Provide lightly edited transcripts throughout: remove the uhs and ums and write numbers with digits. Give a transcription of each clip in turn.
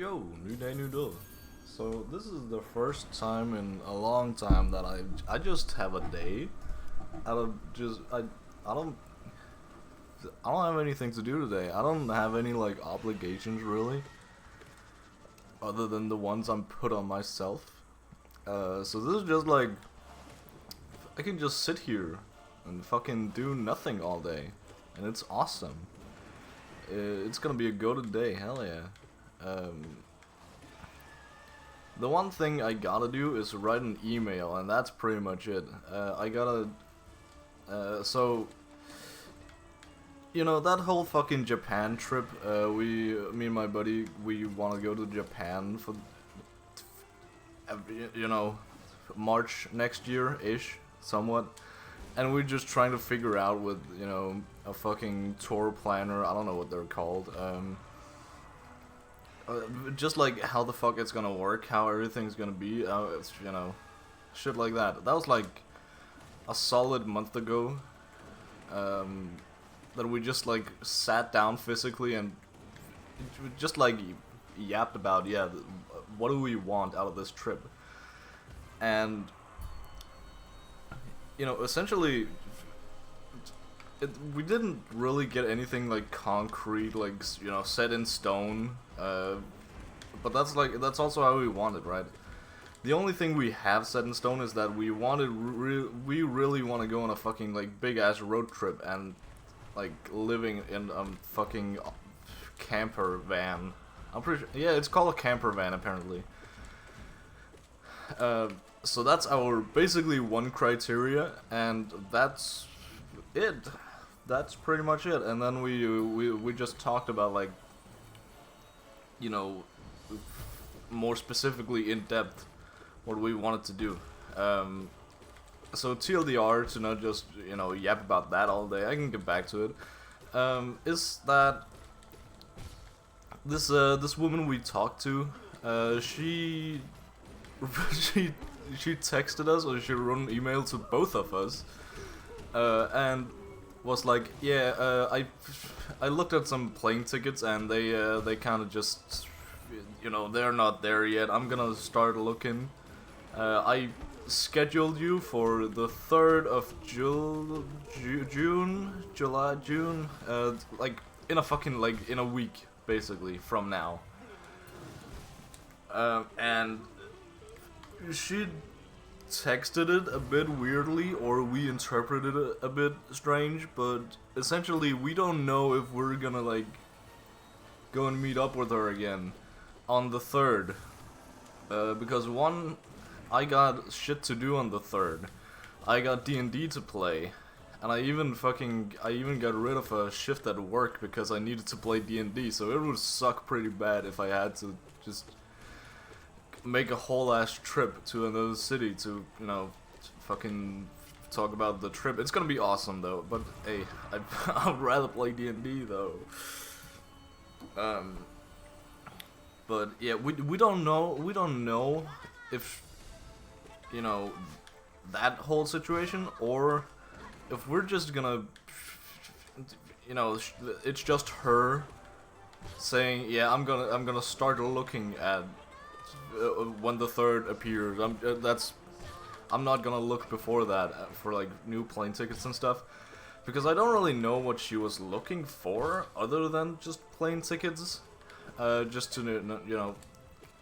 yo, new day, new day. So this is the first time in a long time that I just have a day. I don't I don't have anything to do today. I don't have any like obligations really, other than the ones I'm put on myself. So this is just like I can just sit here and fucking do nothing all day, and it's awesome. It's gonna be a go-to day, hell yeah. The one thing I gotta do is write an email, and that's pretty much it. So, you know, that whole fucking Japan trip, me and my buddy, we want to go to Japan for, you know, March next year-ish, somewhat. And we're just trying to figure out with, you know, a fucking tour planner, I don't know what they're called, just like how the fuck it's gonna work, how everything's gonna be, it's, you know, shit like that. That was like a solid month ago, that we just like sat down physically and just like yapped about, yeah, what do we want out of this trip? And, you know, essentially, we didn't really get anything like concrete, like, you know, set in stone, but that's also how we want it, right? The only thing we have set in stone is that we really want to go on a fucking like big ass road trip and like living in a fucking camper van. I'm pretty sure, yeah, it's called a camper van apparently. So that's our basically one criteria, and that's it. That's pretty much it. And then we just talked about, like, you know, more specifically in depth what we wanted to do. So TLDR, to not just, you know, yap about that all day, I can get back to it, is that this woman we talked to, she texted us, or she wrote an email to both of us, and was like, yeah, I looked at some plane tickets and they kind of just, you know, they're not there yet. I'm gonna start looking. I scheduled you for the 3rd of June, like in a fucking, like, in a week basically from now. And she texted it a bit weirdly, or we interpreted it a bit strange, but essentially we don't know if we're gonna like go and meet up with her again on the 3rd, because one, I got shit to do on the 3rd. I got D&D to play, and I even got rid of a shift at work because I needed to play D&D, so it would suck pretty bad if I had to just make a whole ass trip to another city to, you know, fucking talk about the trip. It's gonna be awesome though, but hey, I'd rather play D&D though. But yeah, we don't know if, you know, that whole situation, or if we're just gonna, you know, it's just her saying, yeah, I'm gonna start looking at when the 3rd appears. I'm not gonna look before that for like new plane tickets and stuff, because I don't really know what she was looking for other than just plane tickets, just to, you know,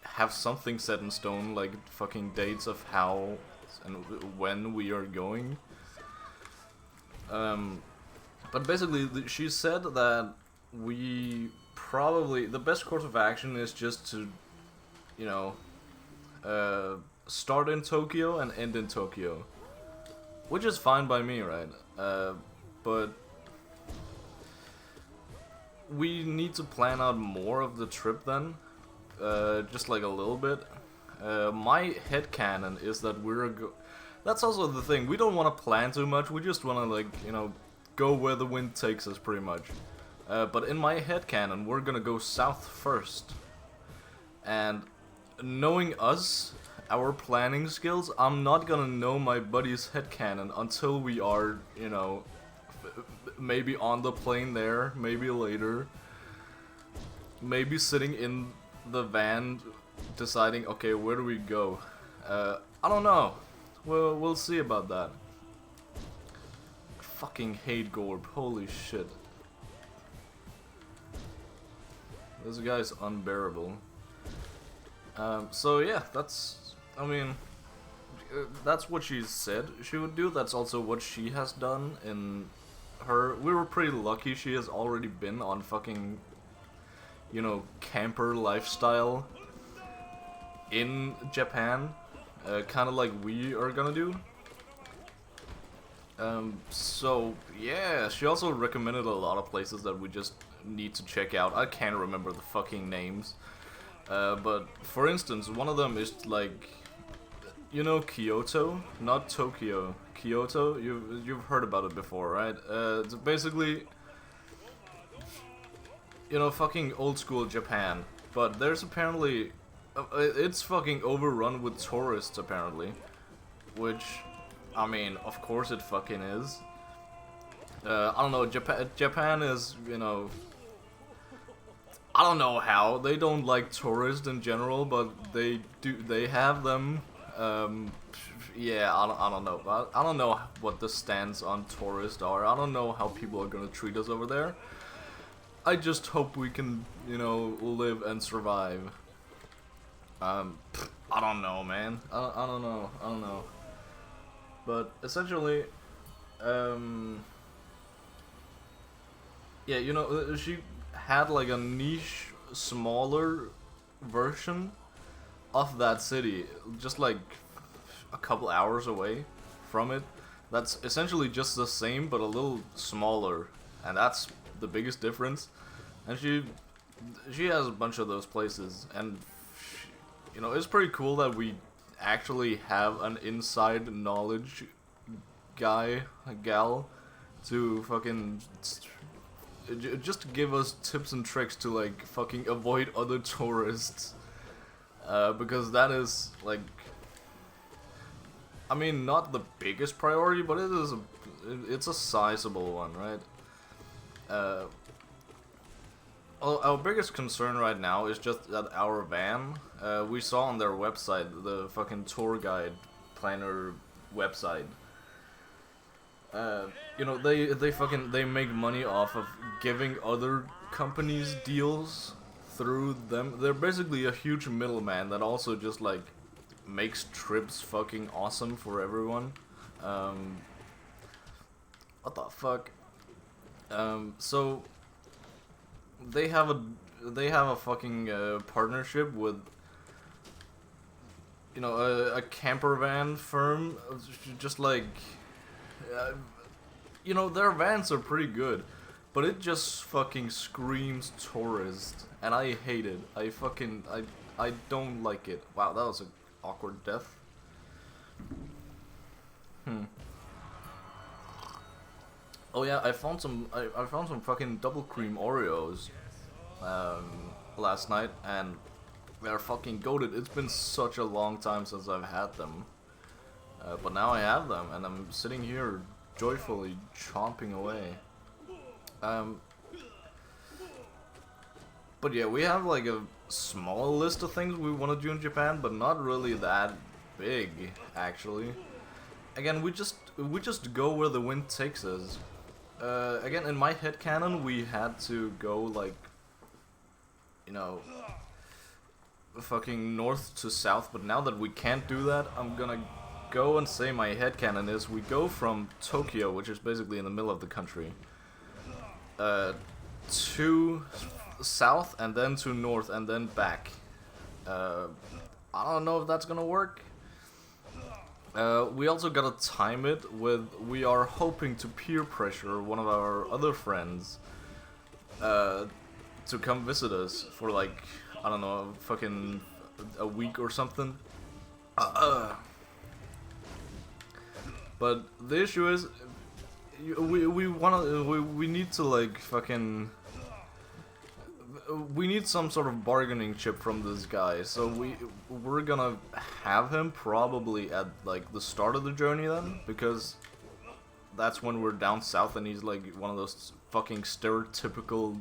have something set in stone, like fucking dates of how and when we are going. But basically she said that we probably, the best course of action is just to, you know, start in Tokyo and end in Tokyo, which is fine by me, right? But we need to plan out more of the trip then, just like a little bit. My headcanon is that that's also the thing, we don't want to plan too much, we just want to, like, you know, go where the wind takes us pretty much. But in my headcanon, we're gonna go south first. And knowing us, our planning skills, I'm not gonna know my buddy's headcanon until we are, you know, maybe on the plane there, maybe later, maybe sitting in the van deciding, okay, where do we go? I don't know. We'll see about that. Fucking hate Gorb, holy shit. This guy's unbearable. So yeah, that's, I mean, that's what she said she would do. That's also what she has done in her. We were pretty lucky she has already been on fucking, you know, camper lifestyle in Japan. Kind of like we are gonna do. So yeah, she also recommended a lot of places that we just need to check out. I can't remember the fucking names. But for instance, one of them is like, you know, Kyoto, not Tokyo. Kyoto, you've heard about it before, right? It's basically, you know, fucking old school Japan. But there's apparently, it's fucking overrun with tourists apparently, which, I mean, of course it fucking is. I don't know, Japan is, you know, I don't know how, they don't like tourists in general, but they have them. Yeah, I don't know. I don't know what the stance on tourists are. I don't know how people are gonna treat us over there. I just hope we can, you know, live and survive. I don't know, man. I don't know. But essentially, yeah, you know, she had like a niche, smaller version of that city, just like a couple hours away from it. That's essentially just the same, but a little smaller, and that's the biggest difference. And she has a bunch of those places, and you know, it's pretty cool that we actually have an inside knowledge guy, a gal, to fucking just to give us tips and tricks to like fucking avoid other tourists, because that is like, I mean, not the biggest priority, but it's a sizable one, right? Our biggest concern right now is just that our van, we saw on their website, the fucking tour guide planner website, you know, they make money off of giving other companies deals through them. They're basically a huge middleman that also just like makes trips fucking awesome for everyone. What the fuck? So they have a fucking partnership with, you know, a camper van firm, just like, you know, their vans are pretty good, but it just fucking screams tourist, and I hate it. I don't like it. Wow, that was an awkward death. Oh yeah, I found some fucking double cream Oreos last night, and they're fucking goated. It's been such a long time since I've had them, but now I have them, and I'm sitting here joyfully chomping away. But yeah, we have like a small list of things we want to do in Japan, but not really that big, actually. Again, we just go where the wind takes us. Again, in my headcanon, we had to go like, you know, fucking north to south, but now that we can't do that, I'm gonna go and say my headcanon is we go from Tokyo, which is basically in the middle of the country, to south, and then to north, and then back. I don't know if that's gonna work. We also gotta time it with, we are hoping to peer pressure one of our other friends to come visit us for like, I don't know, fucking a week or something. But the issue is, we need to like fucking, we need some sort of bargaining chip from this guy, so we're gonna have him probably at like the start of the journey then, because that's when we're down south and he's like one of those fucking stereotypical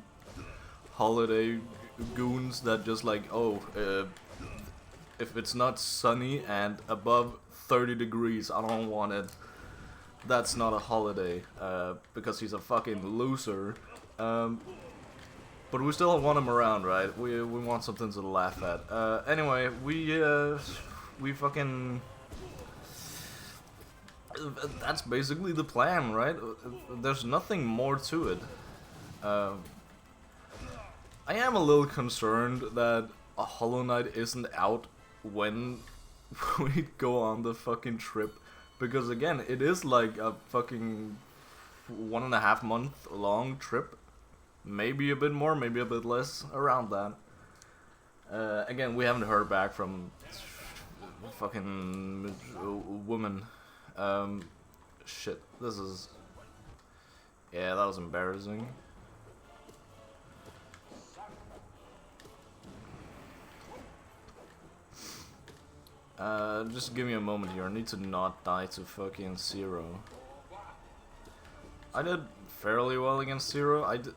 holiday goons that just like, oh, if it's not sunny and above 30 degrees, I don't want it. That's not a holiday, because he's a fucking loser. But we still want him around, right? We want something to laugh at. Anyway, we fucking... That's basically the plan, right? There's nothing more to it. I am a little concerned that a Hollow Knight isn't out when we go on the fucking trip. Because again, it is like a fucking 1.5 month long trip. Maybe a bit more, maybe a bit less, around that. Again, we haven't heard back from fucking woman. Shit, this is... Yeah, that was embarrassing. Just give me a moment here. I need to not die to fucking Zero. I did fairly well against Zero. I did,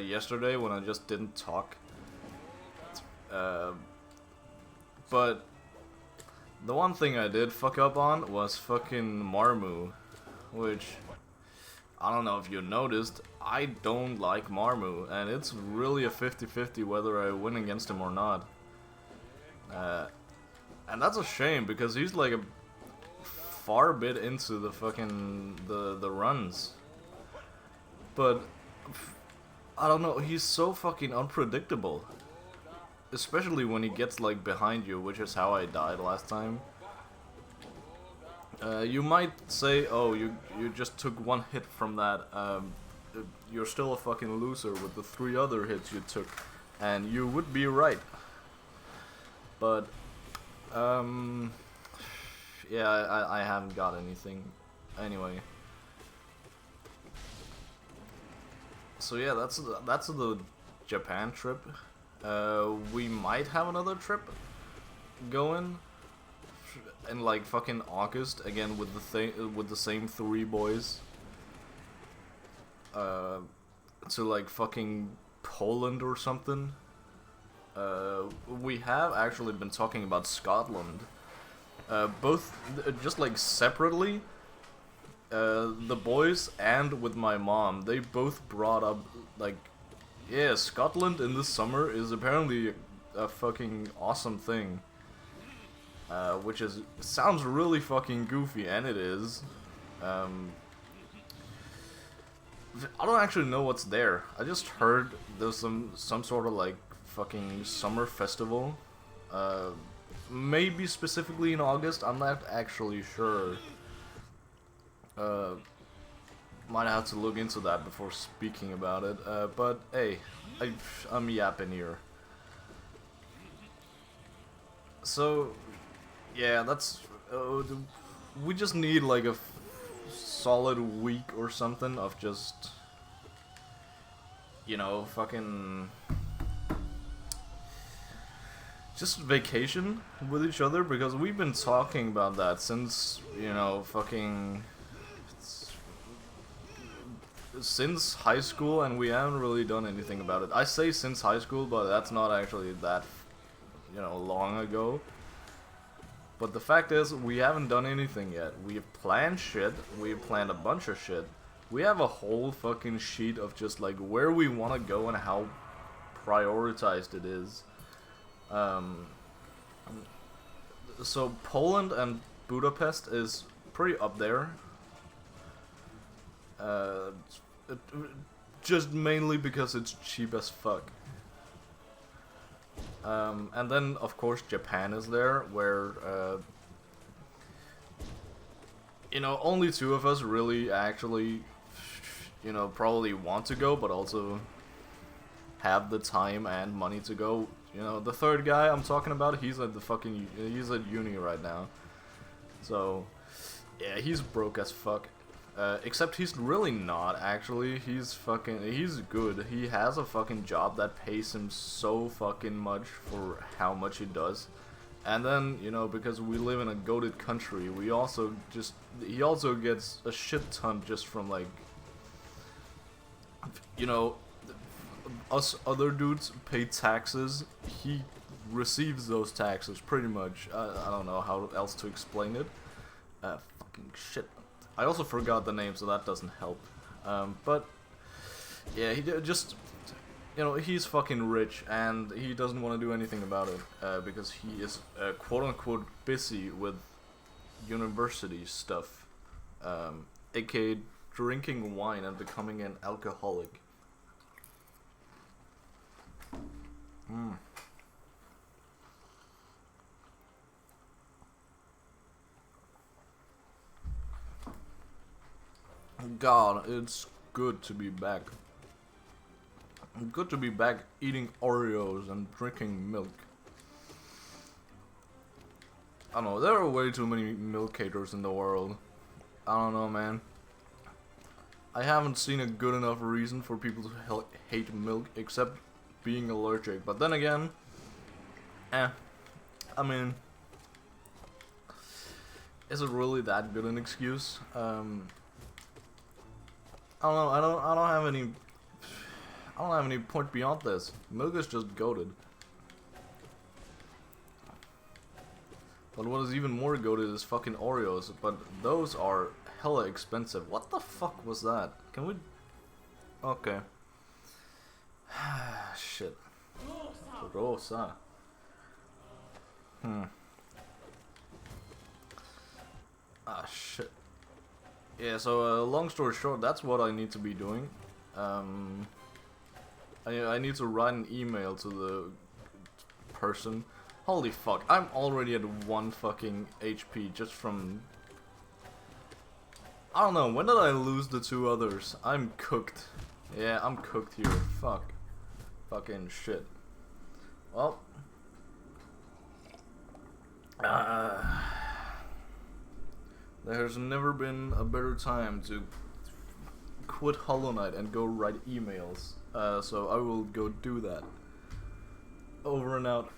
yesterday when I just didn't talk. But the one thing I did fuck up on was fucking Marmu, which, I don't know if you noticed, I don't like Marmu, and it's really a 50-50 whether I win against him or not. And that's a shame, because he's like a far bit into the fucking, the runs. But, I don't know, he's so fucking unpredictable. Especially when he gets like behind you, which is how I died last time. You might say, oh, you just took one hit from that. You're still a fucking loser with the 3 other hits you took. And you would be right. But, yeah, I haven't got anything. Anyway. So yeah, that's the Japan trip. We might have another trip going in like fucking August again with the same 3 boys. To like fucking Poland or something. We have actually been talking about Scotland. Both just like separately. The boys and with my mom, they both brought up like, yeah, Scotland in this summer is apparently a fucking awesome thing. Which sounds really fucking goofy, and it is. I don't actually know what's there. I just heard there's some sort of like fucking summer festival. Maybe specifically in August, I'm not actually sure. Might have to look into that before speaking about it, but hey, I'm yapping here. So, yeah, that's, we just need like a solid week or something of just, you know, fucking, just vacation with each other, because we've been talking about that since, you know, fucking... since high school, and we haven't really done anything about it. I say since high school, but that's not actually that, you know, long ago. But the fact is, we haven't done anything yet. We've planned shit, we've planned a bunch of shit. We have a whole fucking sheet of just like where we want to go and how prioritized it is. So Poland and Budapest is pretty up there. Just mainly because it's cheap as fuck. And then, of course, Japan is there, where, you know, only 2 of us really actually, you know, probably want to go, but also have the time and money to go. You know, the 3rd guy I'm talking about, he's at he's at uni right now. So, yeah, he's broke as fuck. Except he's really not, actually. He's good. He has a fucking job that pays him so fucking much for how much he does. And then, you know, because we live in a goated country, he also gets a shit ton just from, like, you know, us other dudes pay taxes, he receives those taxes, pretty much. I don't know how else to explain it. Fucking shit. I also forgot the name, so that doesn't help. But, yeah, he just, you know, he's fucking rich, and he doesn't want to do anything about it, because he is, quote-unquote, busy with university stuff, aka drinking wine and becoming an alcoholic. God, it's good to be back. Good to be back eating Oreos and drinking milk. I don't know, there are way too many milk haters in the world. I don't know, man. I haven't seen a good enough reason for people to hate milk except being allergic. But then again, I mean, is it really that good an excuse? I don't know. I don't have any point beyond this. Milk is just goated. But what is even more goated is fucking Oreos. But those are hella expensive. What the fuck was that? Can we? Okay. Shit. Rosa. Ah, shit. Yeah, so long story short, that's what I need to be doing. I need to write an email to the person. Holy fuck, I'm already at 1 fucking HP just from... I don't know, when did I lose the 2 others? I'm cooked. Yeah, I'm cooked here. Fuck. Fucking shit. Well. There's never been a better time to quit Hollow Knight and go write emails. So I will go do that. Over and out.